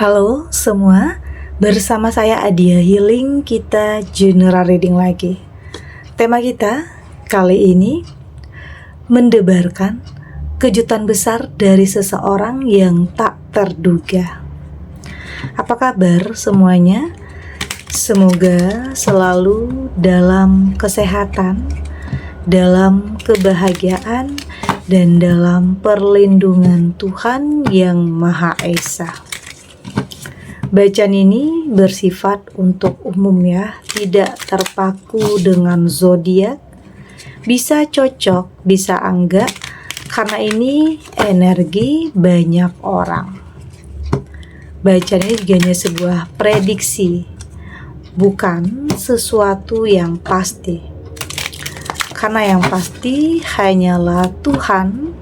Halo semua, bersama saya Adia Healing, kita general reading lagi. Tema kita kali ini mendebarkan kejutan besar dari seseorang yang tak terduga. Apa kabar semuanya? Semoga selalu dalam kesehatan, dalam kebahagiaan, dan dalam perlindungan Tuhan yang Maha Esa. Bacaan ini bersifat untuk umum ya, tidak terpaku dengan zodiak. Bisa cocok, bisa enggak, karena ini energi banyak orang. Bacaan ini juga hanya sebuah prediksi, bukan sesuatu yang pasti. Karena yang pasti hanyalah Tuhan,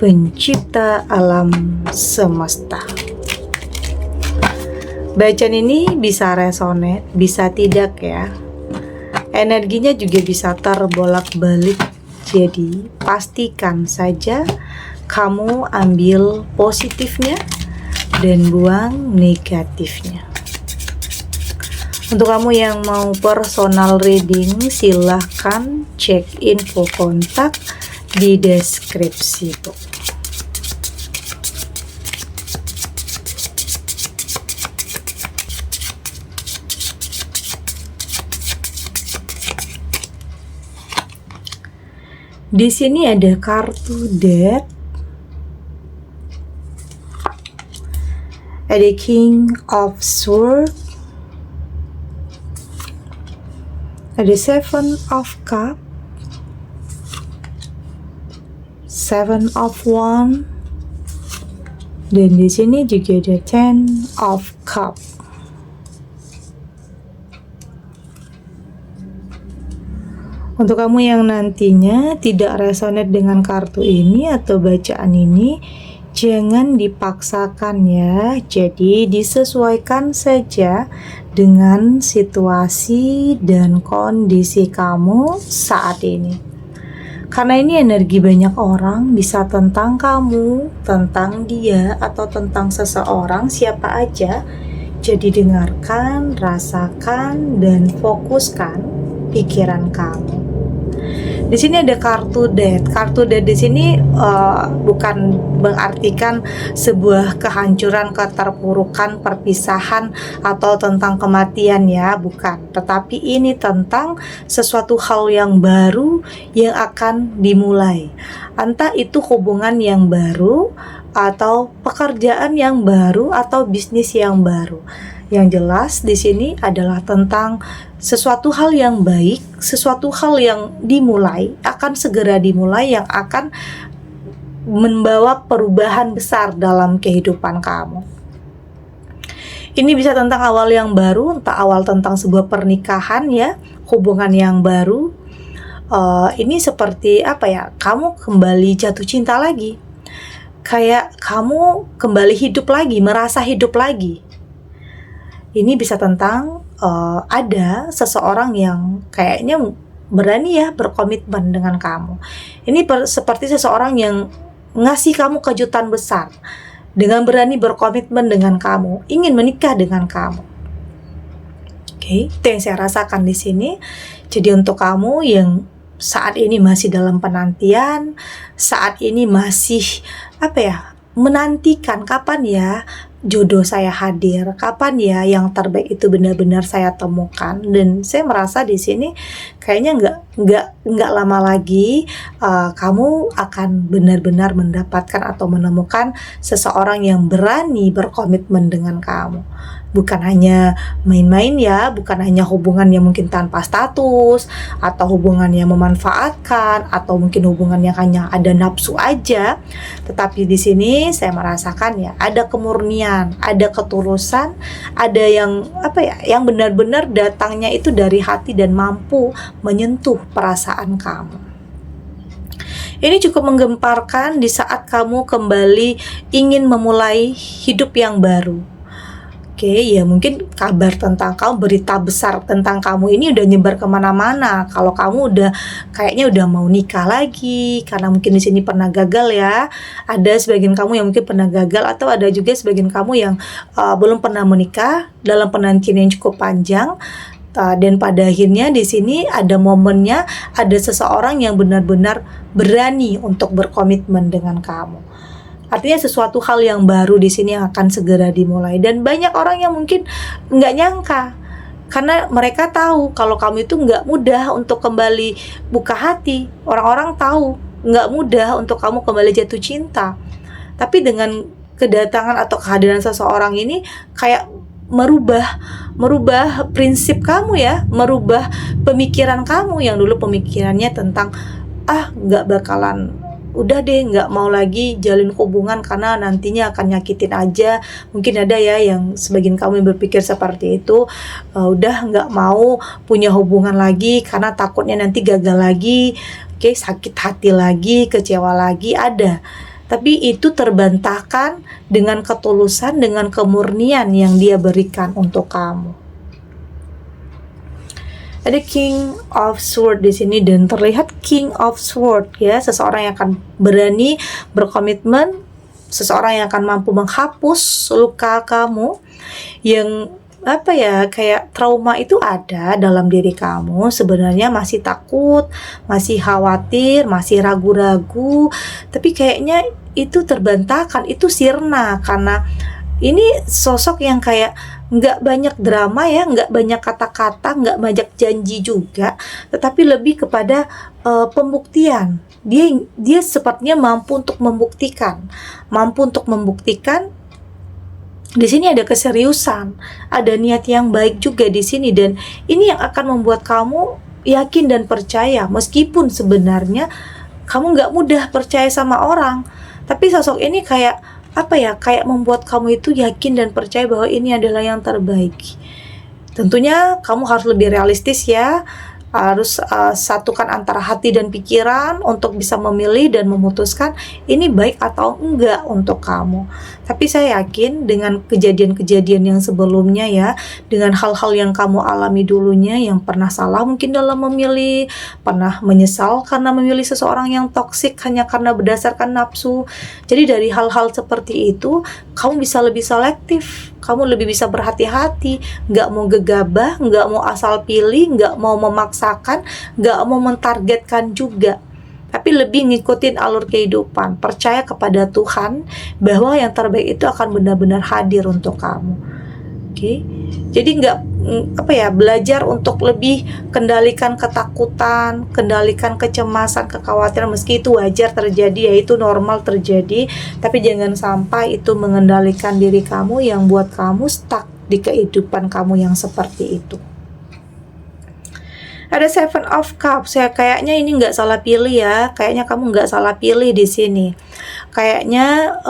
pencipta alam semesta. Bacaan ini bisa resonate, bisa tidak ya. Energinya juga bisa terbolak-balik. Jadi pastikan saja kamu ambil positifnya dan buang negatifnya. Untuk kamu yang mau personal reading, silahkan cek info kontak di deskripsi tuh. Di sini ada kartu Death, ada King of Swords, ada Seven of Cups, Seven of Wands, dan di sini juga ada Ten of Cups. Untuk kamu yang nantinya tidak resonate dengan kartu ini atau bacaan ini, jangan dipaksakan ya. Jadi disesuaikan saja dengan situasi dan kondisi kamu saat ini. Karena ini energi banyak orang, bisa tentang kamu, tentang dia, atau tentang seseorang, siapa aja. Jadi dengarkan, rasakan, dan fokuskan pikiran kamu. Di sini ada kartu Death. Kartu Death di sini bukan mengartikan sebuah kehancuran, keterpurukan, perpisahan atau tentang kematian ya, bukan. Tetapi ini tentang sesuatu hal yang baru yang akan dimulai. Entah itu hubungan yang baru atau pekerjaan yang baru atau bisnis yang baru. Yang jelas di sini adalah tentang sesuatu hal yang baik, sesuatu hal yang dimulai, akan segera dimulai, yang akan membawa perubahan besar dalam kehidupan kamu. Ini bisa tentang awal yang baru, entah awal tentang sebuah pernikahan ya, hubungan yang baru. Ini seperti apa ya, kamu kembali jatuh cinta lagi, kayak kamu kembali hidup lagi, merasa hidup lagi. Ini bisa tentang ada seseorang yang kayaknya berani ya berkomitmen dengan kamu. Ini seperti seseorang yang ngasih kamu kejutan besar dengan berani berkomitmen dengan kamu, ingin menikah dengan kamu. Oke, itu yang saya rasakan di sini. Jadi untuk kamu yang saat ini masih dalam penantian, saat ini masih menantikan kapan ya jodoh saya hadir, kapan ya yang terbaik itu benar-benar saya temukan. Dan saya merasa di sini kayaknya nggak lama lagi kamu akan benar-benar mendapatkan atau menemukan seseorang yang berani berkomitmen dengan kamu. Bukan hanya main-main ya, bukan hanya hubungan yang mungkin tanpa status, atau hubungan yang memanfaatkan, atau mungkin hubungan yang hanya ada nafsu aja. Tetapi di sini saya merasakan ya, ada kemurnian, ada ketulusan, ada yang yang benar-benar datangnya itu dari hati dan mampu menyentuh perasaan kamu. Ini cukup menggemparkan di saat kamu kembali ingin memulai hidup yang baru. Oke, ya mungkin kabar tentang kamu, berita besar tentang kamu ini udah nyebar kemana-mana. Kalau kamu udah kayaknya udah mau nikah lagi, karena mungkin di sini pernah gagal ya. Ada sebagian kamu yang mungkin pernah gagal, atau ada juga sebagian kamu yang belum pernah menikah dalam penantian yang cukup panjang. Dan pada akhirnya di sini ada momennya, ada seseorang yang benar-benar berani untuk berkomitmen dengan kamu. Artinya sesuatu hal yang baru di sini yang akan segera dimulai. Dan banyak orang yang mungkin nggak nyangka, karena mereka tahu kalau kamu itu nggak mudah untuk kembali buka hati. Orang-orang tahu nggak mudah untuk kamu kembali jatuh cinta. Tapi dengan kedatangan atau kehadiran seseorang ini kayak merubah prinsip kamu ya, merubah pemikiran kamu yang dulu pemikirannya tentang nggak bakalan, udah deh nggak mau lagi jalin hubungan karena nantinya akan nyakitin aja. Mungkin ada ya yang sebagian kamu yang berpikir seperti itu, udah nggak mau punya hubungan lagi karena takutnya nanti gagal lagi, sakit hati lagi, kecewa lagi, ada. Tapi itu terbantahkan dengan ketulusan, dengan kemurnian yang dia berikan untuk kamu. Ada King of Sword di sini dan terlihat King of Sword ya, seseorang yang akan berani berkomitmen, seseorang yang akan mampu menghapus luka kamu yang kayak trauma itu ada dalam diri kamu. Sebenarnya masih takut, masih khawatir, masih ragu-ragu, tapi kayaknya itu terbantahkan, itu sirna karena ini sosok yang kayak nggak banyak drama ya, nggak banyak kata-kata, nggak banyak janji juga, tetapi lebih kepada pembuktian. Dia sepertinya mampu untuk membuktikan. Di sini ada keseriusan, ada niat yang baik juga di sini, dan ini yang akan membuat kamu yakin dan percaya meskipun sebenarnya kamu nggak mudah percaya sama orang, tapi sosok ini kayak membuat kamu itu yakin dan percaya bahwa ini adalah yang terbaik. Tentunya kamu harus lebih realistis ya, harus satukan antara hati dan pikiran untuk bisa memilih dan memutuskan ini baik atau enggak untuk kamu. Tapi saya yakin dengan kejadian-kejadian yang sebelumnya ya, dengan hal-hal yang kamu alami dulunya, yang pernah salah mungkin dalam memilih, pernah menyesal karena memilih seseorang yang toksik hanya karena berdasarkan nafsu. Jadi dari hal-hal seperti itu, kamu bisa lebih selektif, kamu lebih bisa berhati-hati, nggak mau gegabah, nggak mau asal pilih, nggak mau memaksakan, nggak mau mentargetkan juga, tapi lebih ngikutin alur kehidupan, percaya kepada Tuhan bahwa yang terbaik itu akan benar-benar hadir untuk kamu. Oke, jadi belajar untuk lebih kendalikan ketakutan, kendalikan kecemasan, kekhawatiran, meski itu wajar terjadi, yaitu normal terjadi, tapi jangan sampai itu mengendalikan diri kamu yang buat kamu stuck di kehidupan kamu yang seperti itu. Ada Seven of Cups ya, kayaknya ini nggak salah pilih ya, kayaknya kamu nggak salah pilih di sini. Kayaknya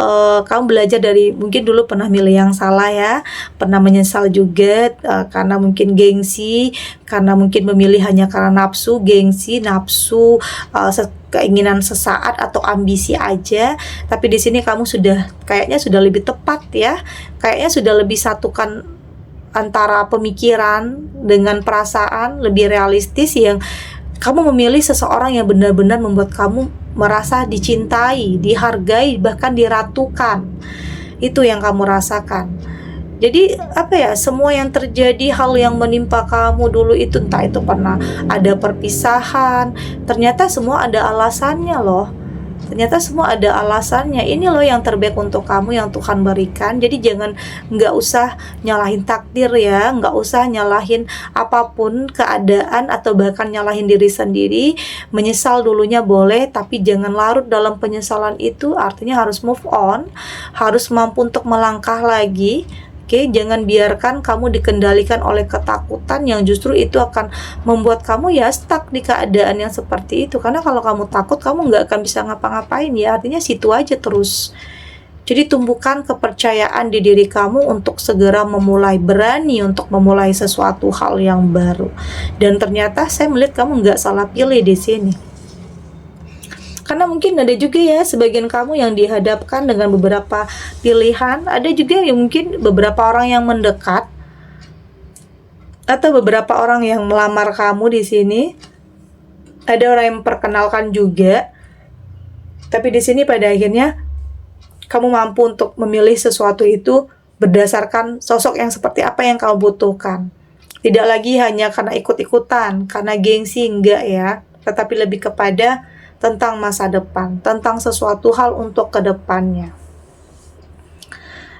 kamu belajar dari mungkin dulu pernah milih yang salah ya, pernah menyesal juga karena mungkin gengsi, karena mungkin memilih hanya karena nafsu, gengsi, nafsu, keinginan sesaat atau ambisi aja. Tapi di sini kamu kayaknya sudah lebih tepat ya, kayaknya sudah lebih satukan antara pemikiran dengan perasaan, lebih realistis, yang kamu memilih seseorang yang benar-benar membuat kamu merasa dicintai, dihargai, bahkan diratukan. Itu yang kamu rasakan. Jadi semua yang terjadi, hal yang menimpa kamu dulu itu, entah itu pernah ada perpisahan, ternyata semua ada alasannya loh. Ternyata semua ada alasannya. Ini loh yang terbaik untuk kamu yang Tuhan berikan. Jadi nggak usah nyalahin takdir ya, nggak usah nyalahin apapun keadaan, atau bahkan nyalahin diri sendiri. Menyesal dulunya boleh, tapi jangan larut dalam penyesalan itu. Artinya harus move on, harus mampu untuk melangkah lagi. Oke, jangan biarkan kamu dikendalikan oleh ketakutan yang justru itu akan membuat kamu ya stuck di keadaan yang seperti itu. Karena kalau kamu takut, kamu nggak akan bisa ngapa-ngapain ya, artinya situ aja terus. Jadi tumbuhkan kepercayaan di diri kamu untuk segera berani untuk memulai sesuatu hal yang baru. Dan ternyata saya melihat kamu nggak salah pilih di sini. Karena mungkin ada juga ya sebagian kamu yang dihadapkan dengan beberapa pilihan, ada juga yang mungkin beberapa orang yang mendekat atau beberapa orang yang melamar kamu di sini. Ada orang yang memperkenalkan juga. Tapi di sini pada akhirnya kamu mampu untuk memilih sesuatu itu berdasarkan sosok yang seperti apa yang kamu butuhkan. Tidak lagi hanya karena ikut-ikutan, karena gengsi, enggak ya. Tetapi lebih kepada tentang masa depan, tentang sesuatu hal untuk kedepannya.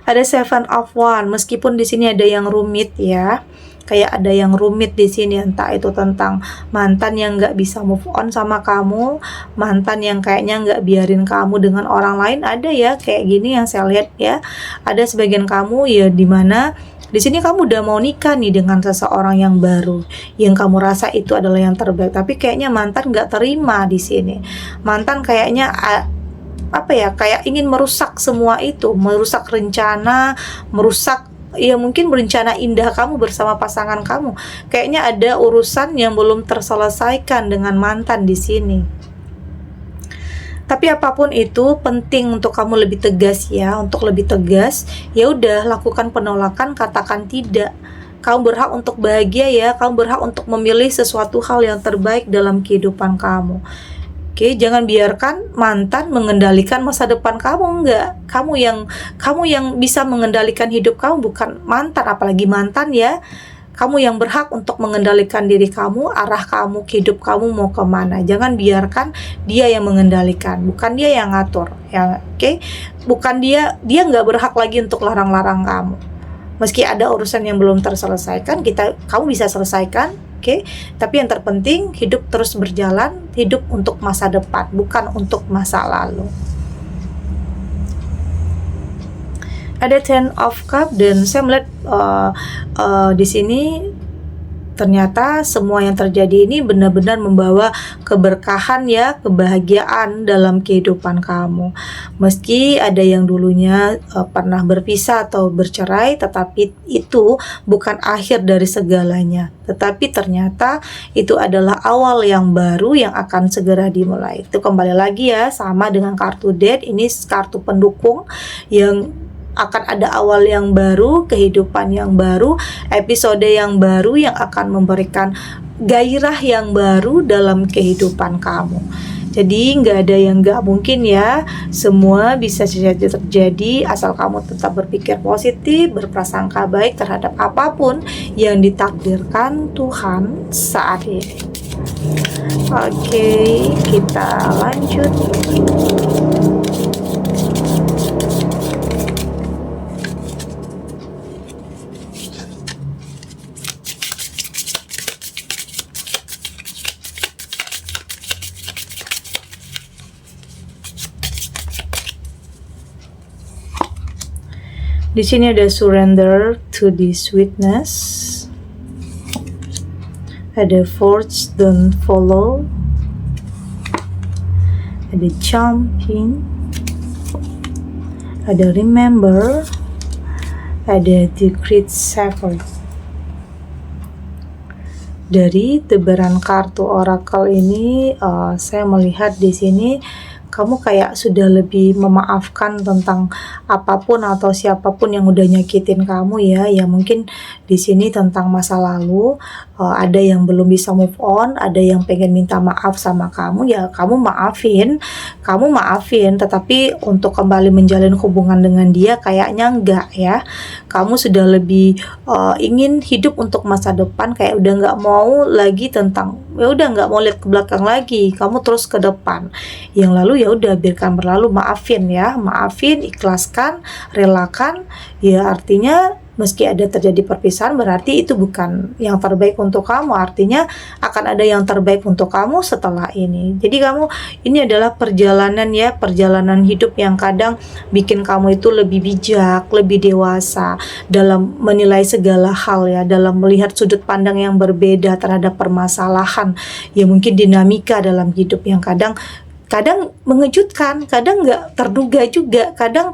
Ada Seven of Wands, meskipun di sini ada yang rumit ya, kayak ada yang rumit di sini, entah itu tentang mantan yang nggak bisa move on sama kamu, mantan yang kayaknya nggak biarin kamu dengan orang lain, ada ya kayak gini yang saya lihat ya. Ada sebagian kamu ya dimana di sini kamu udah mau nikah nih dengan seseorang yang baru, yang kamu rasa itu adalah yang terbaik, tapi kayaknya mantan nggak terima di sini. Mantan kayaknya kayak ingin merusak semua itu, merusak rencana, merusak ya mungkin berencana indah kamu bersama pasangan kamu. Kayaknya ada urusan yang belum terselesaikan dengan mantan di sini. Tapi apapun itu penting untuk kamu lebih tegas ya, untuk lebih tegas. Ya udah, lakukan penolakan, katakan tidak. Kamu berhak untuk bahagia ya, kamu berhak untuk memilih sesuatu hal yang terbaik dalam kehidupan kamu. Oke, jangan biarkan mantan mengendalikan masa depan kamu, enggak. Kamu yang bisa mengendalikan hidup kamu, bukan mantan, apalagi mantan ya. Kamu yang berhak untuk mengendalikan diri kamu, arah kamu, hidup kamu mau kemana. Jangan biarkan dia yang mengendalikan, bukan dia yang ngatur ya. Oke, bukan dia nggak berhak lagi untuk larang-larang kamu. Meski ada urusan yang belum terselesaikan, kamu bisa selesaikan. Oke, tapi yang terpenting hidup terus berjalan, hidup untuk masa depan, bukan untuk masa lalu. Ada Ten of Cups dan saya melihat di sini ternyata semua yang terjadi ini benar-benar membawa keberkahan ya, kebahagiaan dalam kehidupan kamu. Meski ada yang dulunya pernah berpisah atau bercerai, tetapi itu bukan akhir dari segalanya. Tetapi ternyata itu adalah awal yang baru yang akan segera dimulai. Itu kembali lagi ya, sama dengan kartu Death, ini kartu pendukung yang akan ada awal yang baru, kehidupan yang baru, episode yang baru yang akan memberikan gairah yang baru dalam kehidupan kamu. Jadi nggak ada yang nggak mungkin ya, semua bisa terjadi asal kamu tetap berpikir positif, berprasangka baik terhadap apapun yang ditakdirkan Tuhan saat ini. Oke, kita lanjut. Di sini ada surrender to the sweetness. Ada force don't follow. Ada jumping. Ada remember. Ada the great shepherd. Dari tebaran kartu oracle ini, saya melihat di sini kamu kayak sudah lebih memaafkan tentang apapun atau siapapun yang udah nyakitin kamu ya. Ya mungkin di sini tentang masa lalu, ada yang belum bisa move on, ada yang pengen minta maaf sama kamu, ya kamu maafin, tetapi untuk kembali menjalin hubungan dengan dia kayaknya enggak ya. Kamu sudah lebih ingin hidup untuk masa depan, kayak udah nggak mau lagi tentang, ya udah nggak mau lihat ke belakang lagi, kamu terus ke depan. Yang lalu ya udah biarkan berlalu, maafin, ikhlaskan, relakan. Ya artinya meski ada terjadi perpisahan berarti itu bukan yang terbaik untuk kamu, artinya akan ada yang terbaik untuk kamu setelah ini. Jadi ini adalah perjalanan hidup yang kadang bikin kamu itu lebih bijak, lebih dewasa dalam menilai segala hal ya, dalam melihat sudut pandang yang berbeda terhadap permasalahan. Ya mungkin dinamika dalam hidup yang kadang mengejutkan, kadang nggak terduga juga, kadang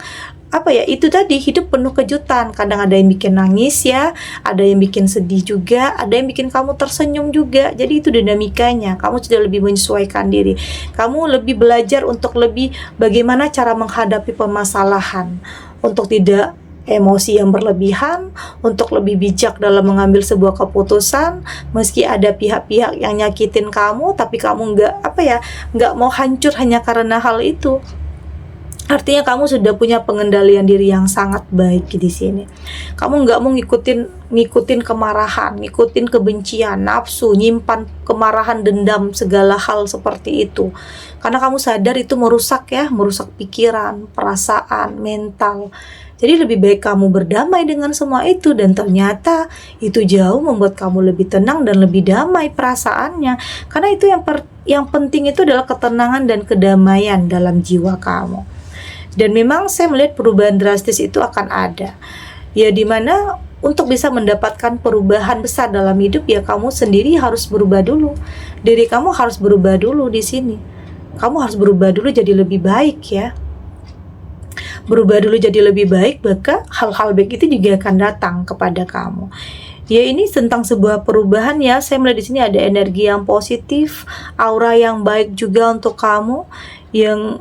itu tadi, hidup penuh kejutan. Kadang ada yang bikin nangis ya, ada yang bikin sedih juga, ada yang bikin kamu tersenyum juga. Jadi itu dinamikanya. Kamu sudah lebih menyesuaikan diri. Kamu lebih belajar untuk lebih bagaimana cara menghadapi permasalahan, untuk tidak emosi yang berlebihan, untuk lebih bijak dalam mengambil sebuah keputusan. Meski ada pihak-pihak yang nyakitin kamu, tapi kamu nggak mau hancur hanya karena hal itu. Artinya kamu sudah punya pengendalian diri yang sangat baik di sini. Kamu nggak mau ngikutin kemarahan, ngikutin kebencian, nafsu, nyimpan kemarahan, dendam, segala hal seperti itu. Karena kamu sadar itu merusak pikiran, perasaan, mental. Jadi lebih baik kamu berdamai dengan semua itu, dan ternyata itu jauh membuat kamu lebih tenang dan lebih damai perasaannya. Karena itu yang penting itu adalah ketenangan dan kedamaian dalam jiwa kamu. Dan memang saya melihat perubahan drastis itu akan ada. Ya, dimana untuk bisa mendapatkan perubahan besar dalam hidup, ya kamu sendiri harus berubah dulu. Diri kamu harus berubah dulu di sini. Kamu harus berubah dulu jadi lebih baik ya. Berubah dulu jadi lebih baik, maka hal-hal baik itu juga akan datang kepada kamu. Ya, ini tentang sebuah perubahan ya. Saya melihat di sini ada energi yang positif, aura yang baik juga untuk kamu. Yang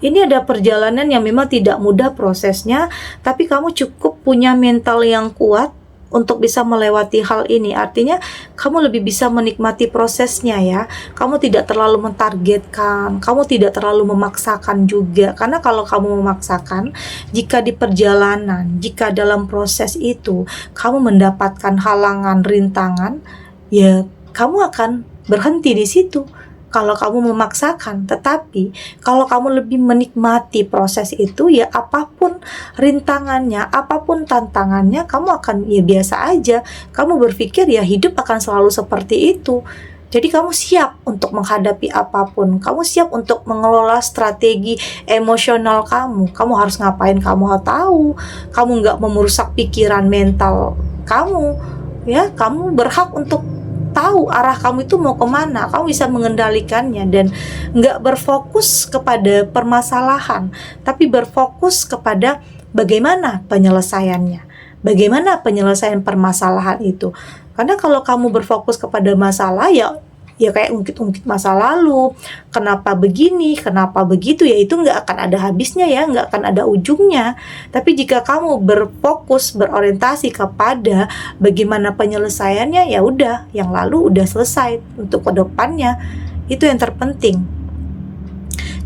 ini ada perjalanan yang memang tidak mudah prosesnya, tapi kamu cukup punya mental yang kuat untuk bisa melewati hal ini. Artinya kamu lebih bisa menikmati prosesnya ya. Kamu tidak terlalu mentargetkan, kamu tidak terlalu memaksakan juga. Karena kalau kamu memaksakan, jika di perjalanan, jika dalam proses itu kamu mendapatkan halangan, rintangan, ya kamu akan berhenti di situ. Kalau kamu memaksakan, tetapi kalau kamu lebih menikmati proses itu, ya apapun rintangannya, apapun tantangannya, kamu akan ya biasa aja. Kamu berpikir ya hidup akan selalu seperti itu. Jadi kamu siap untuk menghadapi apapun. Kamu siap untuk mengelola strategi emosional kamu. Kamu harus ngapain, kamu harus tahu. Kamu nggak merusak pikiran mental kamu. Ya, kamu berhak untuk tahu arah kamu itu mau kemana. Kamu bisa mengendalikannya dan nggak berfokus kepada permasalahan, tapi berfokus kepada bagaimana penyelesaiannya, bagaimana penyelesaian permasalahan itu. Karena kalau kamu berfokus kepada masalah, ya kayak ungkit-ungkit masa lalu, kenapa begini, kenapa begitu, ya itu nggak akan ada habisnya ya, nggak akan ada ujungnya. Tapi jika kamu berfokus, berorientasi kepada bagaimana penyelesaiannya, ya udah, yang lalu udah selesai, untuk ke depannya itu yang terpenting.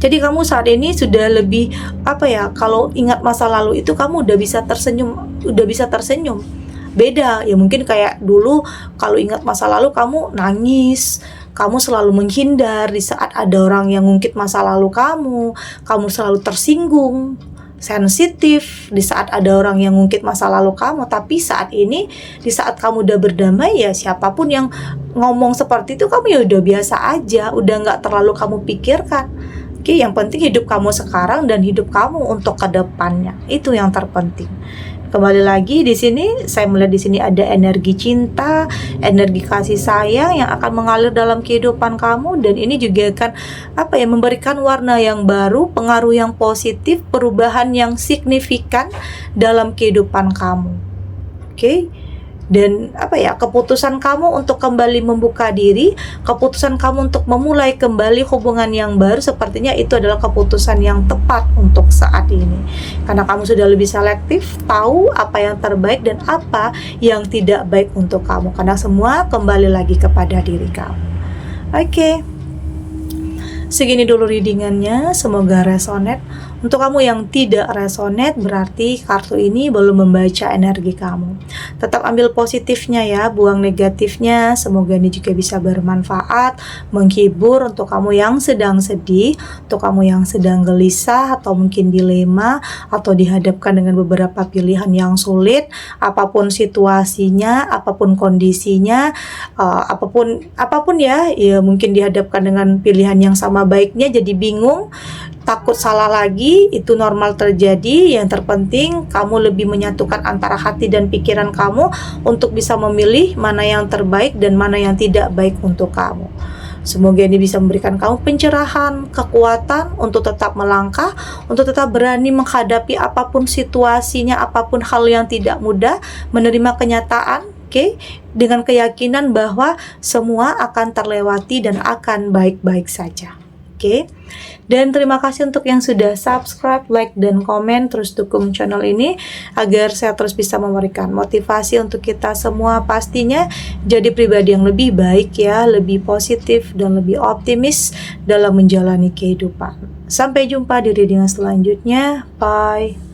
Jadi kamu saat ini sudah lebih kalau ingat masa lalu itu kamu udah bisa tersenyum. Beda ya, mungkin kayak dulu kalau ingat masa lalu kamu nangis, kamu selalu menghindar di saat ada orang yang ngungkit masa lalu kamu selalu tersinggung, sensitif di saat ada orang yang ngungkit masa lalu kamu. Tapi saat ini, di saat kamu udah berdamai, ya siapapun yang ngomong seperti itu kamu ya udah biasa aja, udah nggak terlalu kamu pikirkan. Oke, yang penting hidup kamu sekarang dan hidup kamu untuk kedepannya, itu yang terpenting. Kembali lagi di sini, saya melihat di sini ada energi cinta, energi kasih sayang yang akan mengalir dalam kehidupan kamu, dan ini juga akan memberikan warna yang baru, pengaruh yang positif, perubahan yang signifikan dalam kehidupan kamu. Oke? Dan keputusan kamu untuk kembali membuka diri, keputusan kamu untuk memulai kembali hubungan yang baru, sepertinya itu adalah keputusan yang tepat untuk saat ini. Karena kamu sudah lebih selektif, tahu apa yang terbaik dan apa yang tidak baik untuk kamu. Karena semua kembali lagi kepada diri kamu. Oke. Segini dulu readingannya, semoga resonate. Untuk kamu yang tidak resonate, berarti kartu ini belum membaca energi kamu. Tetap ambil positifnya ya, buang negatifnya. Semoga ini juga bisa bermanfaat, menghibur untuk kamu yang sedang sedih, untuk kamu yang sedang gelisah atau mungkin dilema, atau dihadapkan dengan beberapa pilihan yang sulit. Apapun situasinya, apapun kondisinya, apapun ya mungkin dihadapkan dengan pilihan yang sama baiknya jadi bingung, takut salah lagi, itu normal terjadi. Yang terpenting kamu lebih menyatukan antara hati dan pikiran kamu untuk bisa memilih mana yang terbaik dan mana yang tidak baik untuk kamu. Semoga ini bisa memberikan kamu pencerahan, kekuatan untuk tetap melangkah, untuk tetap berani menghadapi apapun situasinya, apapun hal yang tidak mudah, menerima kenyataan, oke, dengan keyakinan bahwa semua akan terlewati dan akan baik-baik saja. Oke, dan terima kasih untuk yang sudah subscribe, like, dan komen. Terus dukung channel ini agar saya terus bisa memberikan motivasi untuk kita semua, pastinya jadi pribadi yang lebih baik ya, lebih positif dan lebih optimis dalam menjalani kehidupan. Sampai jumpa di reading selanjutnya. Bye.